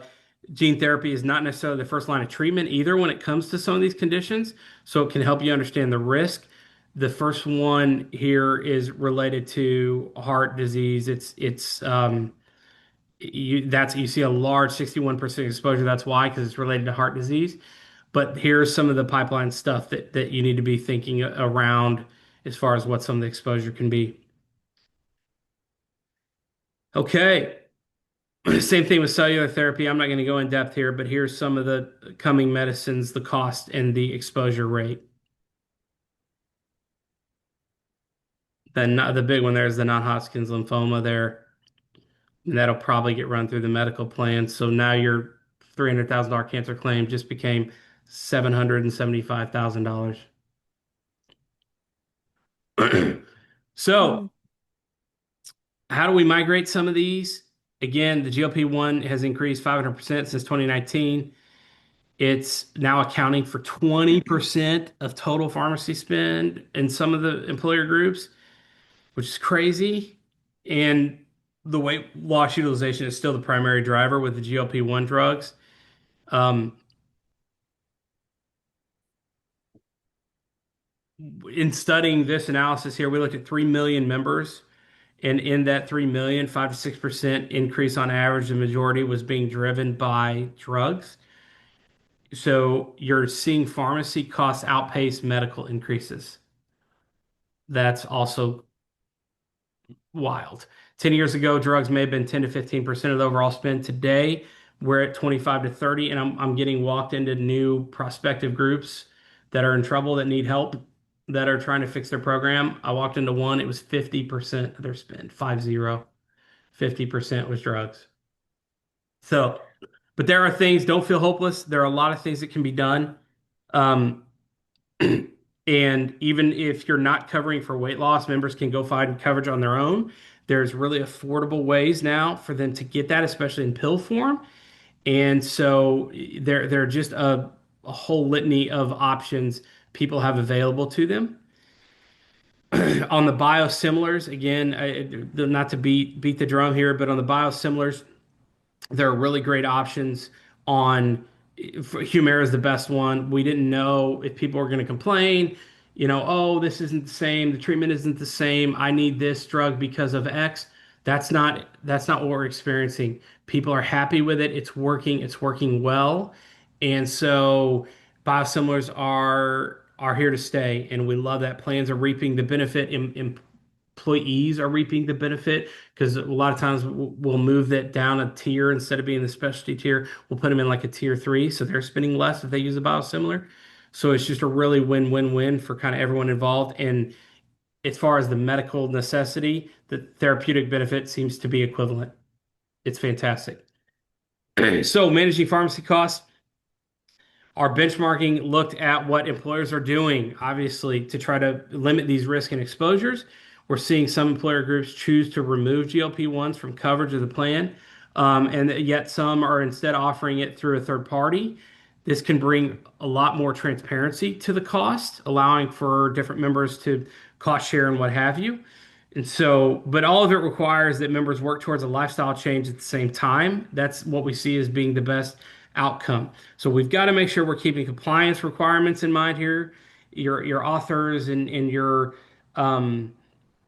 gene therapy is not necessarily the first line of treatment either when it comes to some of these conditions. So it can help you understand the risk. The first one here is related to heart disease. You see a large 61% exposure. That's why, because it's related to heart disease. But here's some of the pipeline stuff that you need to be thinking around as far as what some of the exposure can be. Okay. Same thing with cellular therapy. I'm not going to go in depth here, but here's some of the coming medicines, the cost and the exposure rate. Then the big one there is the non-Hodgkin's lymphoma there. And that'll probably get run through the medical plan. So now your $300,000 cancer claim just became $775,000. So Mhm. how do we migrate some of these? Again, the GLP-1 has increased 500% since 2019. It's now accounting for 20% of total pharmacy spend in some of the employer groups, which is crazy. And the weight loss utilization is still the primary driver with the GLP-1 drugs. Um, in studying this analysis here, we looked at 3 million members. And in that 3 million, 5 to 6% increase on average, the majority was being driven by drugs. So you're seeing pharmacy costs outpace medical increases. That's also wild. 10 years ago, drugs may have been 10 to 15% of the overall spend. Today, we're at 25 to 30, and I'm getting walked into new prospective groups that are in trouble that need help that are trying to fix their program. I walked into one, it was 50% of their spend, 50. 50% was drugs. So, but there are things, don't feel hopeless. There are a lot of things that can be done. Um, and even if you're not covering for weight loss, members can go find coverage on their own. There's really affordable ways now for them to get that, especially in pill form. And so there are just a whole litany of options people have available to them. On the biosimilars, again, not to beat the drum here, but on the biosimilars, there are really great options on Humira is the best one. We didn't know if people were going to complain, oh, this isn't the same, the treatment isn't the same. I need this drug because of X. That's not what we're experiencing. People are happy with it. It's working well. And so biosimilars are here to stay, and we love that plans are reaping the benefit. Employees are reaping the benefit because a lot of times we'll move that down a tier instead of being the specialty tier. We'll put them in like a tier three, so they're spending less if they use a biosimilar. So it's just a really win-win-win for kind of everyone involved. And as far as the medical necessity, the therapeutic benefit seems to be equivalent. It's fantastic. So managing pharmacy costs. Our benchmarking looked at what employers are doing, obviously, to try to limit these risks and exposures. We're seeing some employer groups choose to remove GLP-1s from coverage of the plan, and yet some are instead offering it through a third party. This can bring a lot more transparency to the cost, allowing for different members to cost share and what have you. And so, but all of it requires that members work towards a lifestyle change at the same time. That's what we see as being the best outcome. So we've got to make sure we're keeping compliance requirements in mind here. Your authors and your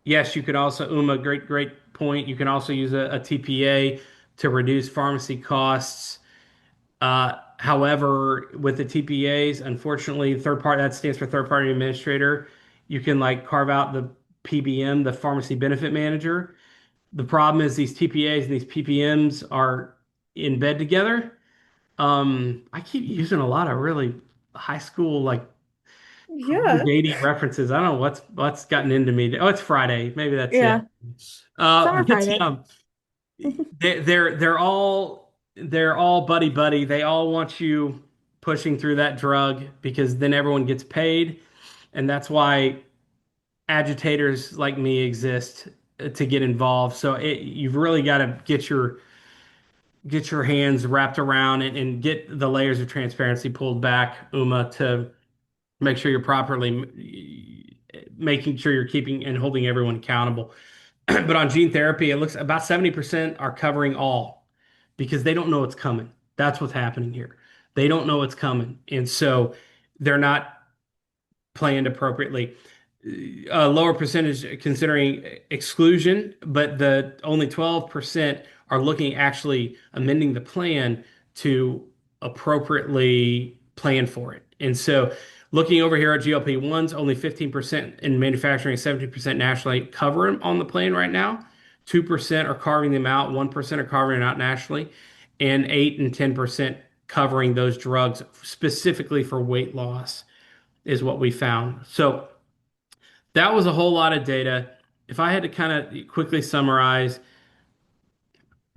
yes, you could also great point. You can also use a TPA to reduce pharmacy costs. However, with the TPAs, unfortunately, third party that stands for third party administrator. You can like carve out the PBM, the pharmacy benefit manager. The problem is these TPAs and these PPMs are in bed together. I keep using a lot of really high school like Yeah. dating references. I don't know what's gotten into me. Oh, it's Friday. Maybe that's it. Yeah. Summer But Friday. they're all buddy buddy. They all want you pushing through that drug because then everyone gets paid, and that's why agitators like me exist to get involved. So you've really got to get your hands wrapped around and get the layers of transparency pulled back, Uma, to make sure you're properly making sure you're keeping and holding everyone accountable. But on gene therapy, it looks about 70% are covering all because they don't know it's coming. That's what's happening here. They don't know it's coming. And so they're not planned appropriately. A lower percentage considering exclusion, but the only 12% are looking actually amending the plan to appropriately plan for it. And so looking over here at GLP-1s, only 15% in manufacturing, 17% nationally cover them on the plan right now. 2% are carving them out, 1% are carving it out nationally, and 8 and 10% covering those drugs specifically for weight loss is what we found. So that was a whole lot of data. If I had to kind of quickly summarize,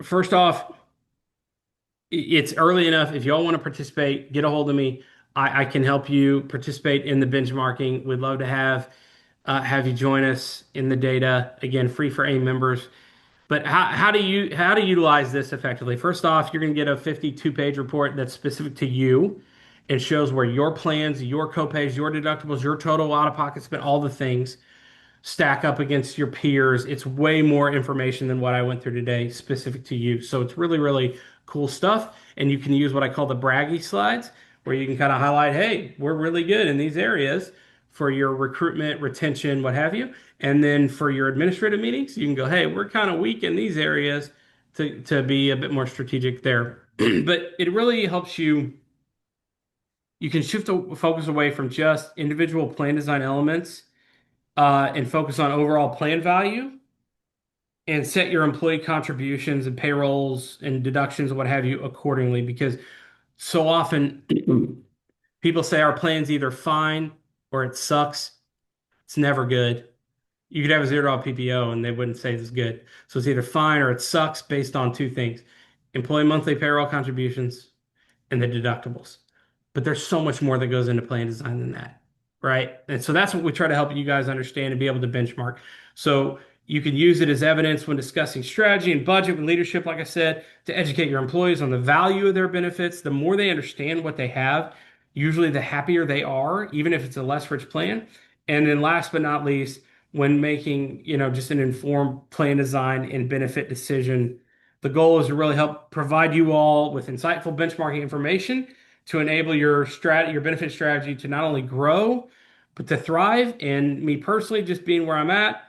first off, it's early enough. If y'all want to participate, get a hold of me. I can help you participate in the benchmarking. We'd love to have you join us in the data. Again, free for AIM members. But how to utilize this effectively? First off, you're going to get a 52-page report that's specific to you. It shows where your plans, your copays, your deductibles, your total out-of-pocket spend, all the things stack up against your peers. It's way more information than what I went through today, specific to you. So it's really, really cool stuff. And you can use what I call the braggy slides, where you can kind of highlight, hey, we're really good in these areas for your recruitment, retention, what have you. And then for your administrative meetings, you can go, hey, we're kind of weak in these areas to be a bit more strategic there. But it really helps you. You can shift the focus away from just individual plan design elements and focus on overall plan value and set your employee contributions and payrolls and deductions and what have you accordingly. Because so often people say our plan's either fine or it sucks. It's never good. You could have a $0 PPO and they wouldn't say it's good. So it's either fine or it sucks based on two things: employee monthly payroll contributions and the deductibles. But there's so much more that goes into plan design than that, right? And so that's what we try to help you guys understand and be able to benchmark. So you can use it as evidence when discussing strategy and budget with leadership, like I said, to educate your employees on the value of their benefits. The more they understand what they have, usually the happier they are, even if it's a less rich plan. And then last but not least, when making, just an informed plan design and benefit decision, the goal is to really help provide you all with insightful benchmarking information to enable your benefit strategy to not only grow, but to thrive. And me personally, just being where I'm at,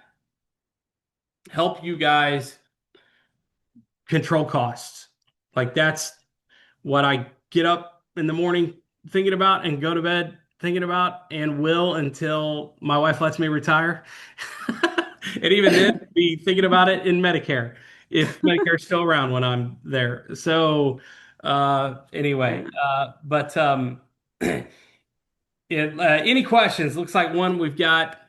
help you guys control costs. Like that's what I get up in the morning thinking about and go to bed thinking about and will until my wife lets me retire. And even then, be thinking about it in Medicare if Medicare's still around when I'm there. So anyway, but any questions? Looks like one we've got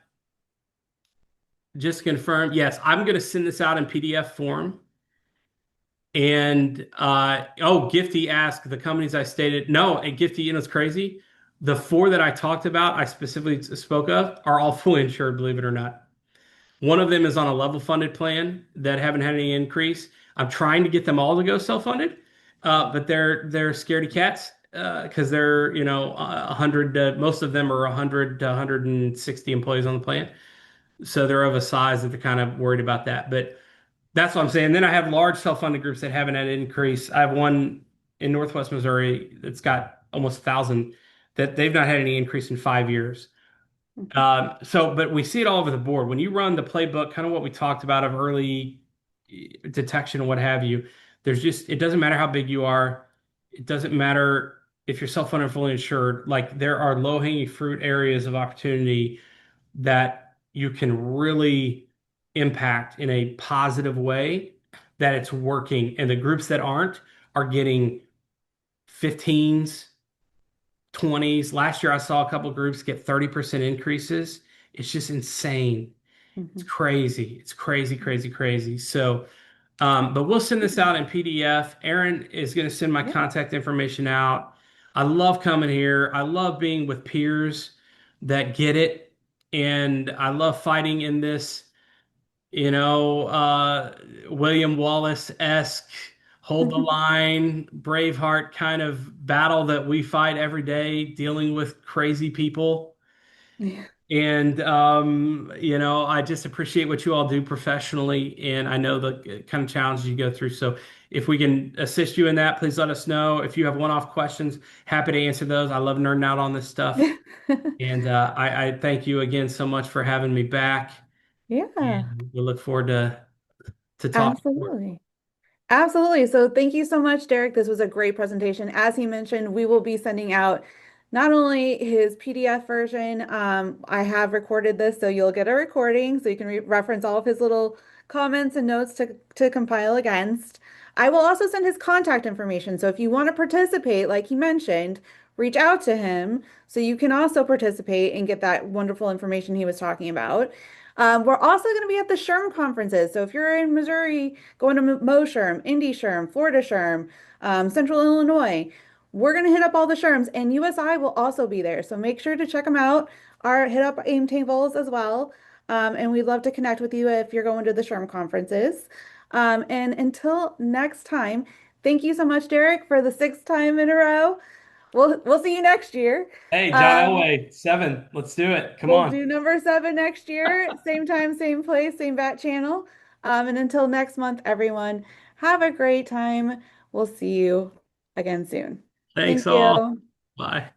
just confirmed. Yes, I'm going to send this out in PDF form. And Gifty asked the companies I stated. No, and Gifty, it's crazy. The four that I talked about, I specifically spoke of, are all fully insured, believe it or not. One of them is on a level funded plan that haven't had any increase. I'm trying to get them all to go self funded, but they're scaredy cats. because they're, 100, most of them are 100 to 160 employees on the plant. So they're of a size that they're kind of worried about that. But that's what I'm saying. Then I have large self-funded groups that haven't had an increase. I have one in Northwest Missouri that's got almost 1,000 that they've not had any increase in 5 years. Mhm. But we see it all over the board. When you run the playbook, kind of what we talked about of early detection and what have you, it doesn't matter how big you are. It doesn't matter if you're self-funded or fully insured. Like there are low-hanging fruit areas of opportunity that you can really impact in a positive way that it's working. And the groups that aren't are getting 15s, 20s. Last year, I saw a couple groups get 30% increases. It's just insane. It's Mhm. crazy. It's crazy, crazy, crazy. So, but we'll send this out in PDF. Aaron is going to send my Yeah. contact information out. I love coming here. I love being with peers that get it. And I love fighting in this, William Wallace-esque hold the line, Braveheart kind of battle that we fight every day dealing with crazy people. Yeah. And I just appreciate what you all do professionally, and I know the kind of challenges you go through. So if we can assist you in that, please let us know. If you have one-off questions, happy to answer those. I love nerding out on this stuff. And I thank you again so much for having me back. Yeah, And we look forward to talking more. absolutely. Absolutely. So thank you so much, Derek. This was a great presentation. As he mentioned, we will be sending out not only his PDF version, I have recorded this, so you'll get a recording so you can re reference all of his little comments and notes to compile against. I will also send his contact information. So if you want to participate, like he mentioned, reach out to him so you can also participate and get that wonderful information he was talking about. We're also going to be at the SHRM conferences. So if you're in Missouri, going to Mo SHRM, Indy SHRM, Florida SHRM, Central Illinois, we're going to hit up all the SHRMs, and USI will also be there. So make sure to check them out or hit up AIM tables as well. And we'd love to connect with you if you're going to the SHRM conferences. And until next time, thank you so much, Derek, for the sixth time in a row. We'll see you next year. Hey, John Um, Elway, 7. Let's do it. Come We'll on. do number seven next year. Same time, same place, same bat channel. And until next month, everyone, have a great time. We'll see you again soon. Thanks Thank all. you. Bye.